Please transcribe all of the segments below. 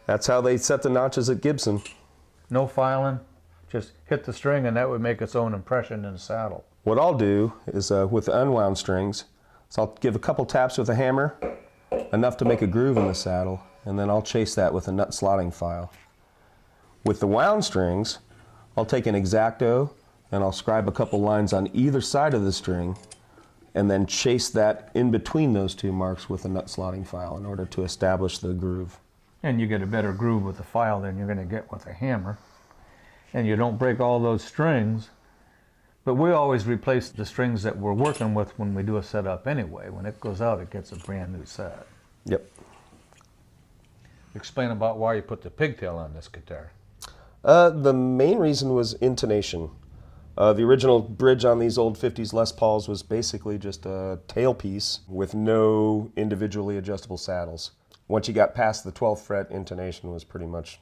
That's how they set the notches at Gibson. No filing, just hit the string and that would make its own impression in the saddle. What I'll do is with the unwound strings, so I'll give a couple taps with a hammer, enough to make a groove in the saddle, and then I'll chase that with a nut slotting file. With the wound strings, I'll take an X-Acto and I'll scribe a couple lines on either side of the string and then chase that in between those two marks with a nut slotting file in order to establish the groove. And you get a better groove with the file than you're going to get with a hammer. And you don't break all those strings. But we always replace the strings that we're working with when we do a setup anyway. When it goes out, it gets a brand new set. Yep. Explain about why you put the pigtail on this guitar. The main reason was intonation. The original bridge on these old 50s Les Pauls was basically just a tailpiece with no individually adjustable saddles. Once you got past the 12th fret, intonation was pretty much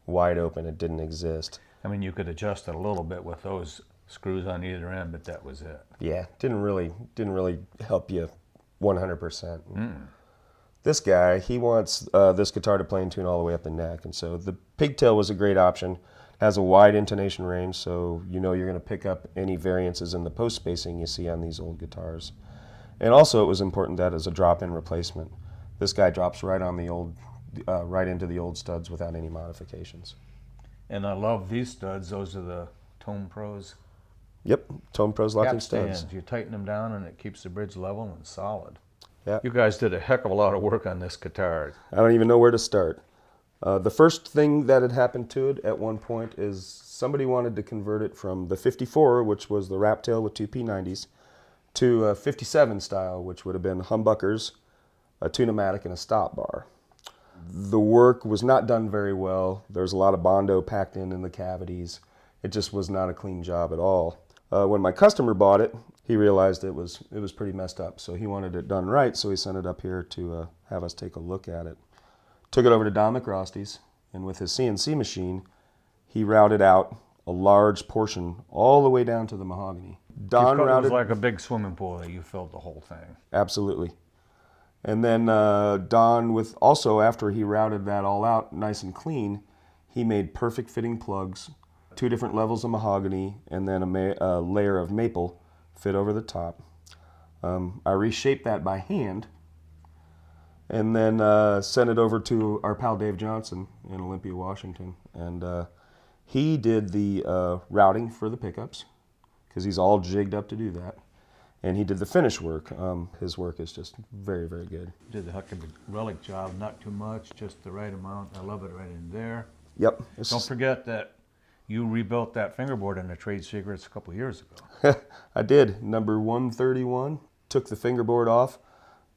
wide open. It didn't exist. I mean, you could adjust it a little bit with those screws on either end, but that was it. Yeah, didn't really help you 100%. This guy, he wants this guitar to play in tune all the way up the neck, and so the pigtail was a great option. Has a wide intonation range, so you know you're going to pick up any variances in the post spacing you see on these old guitars. And also, it was important that as a drop-in replacement, this guy drops right on the old, right into the old studs without any modifications. And I love these studs. Those are the TonePros. Yep, TonePros locking Cap studs. stands. You tighten them down, and it keeps the bridge level and solid. Yeah. You guys did a heck of a lot of work on this guitar. I don't even know where to start. The first thing that had happened to it at one point is somebody wanted to convert it from the 54, which was the wrap tail with two P90s, to a 57 style, which would have been humbuckers, a tune-o-matic, and a stop bar. The work was not done very well. There's a lot of Bondo packed in the cavities. It just was not a clean job at all. When my customer bought it, he realized it was pretty messed up, so he wanted it done right, so he sent it up here to have us take a look at it. Took it over to Don McRosty's, and with his CNC machine, he routed out a large portion all the way down to the mahogany. Don routed, it was like a big swimming pool that you filled the whole thing. Absolutely. And then Don, with also after he routed that all out nice and clean, he made perfect fitting plugs, 2 different levels of mahogany, and then a layer of maple fit over the top. I reshaped that by hand, and then sent it over to our pal Dave Johnson in Olympia, Washington. And he did the routing for the pickups, because he's all jigged up to do that. And he did the finish work. His work is just very, very good. Did the heck of a relic job, not too much, just the right amount. I love it right in there. Yep. Don't forget that you rebuilt that fingerboard in the Trade Secrets a couple years ago. I did. Number 131. Took the fingerboard off,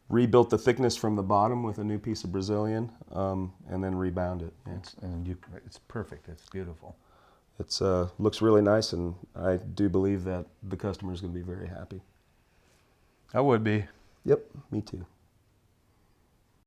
rebuilt the thickness from the bottom with a new piece of Brazilian, and then rebound it. Yeah. It's perfect. It's beautiful. It looks really nice, and I do believe that the customer is going to be very happy. I would be. Yep, me too.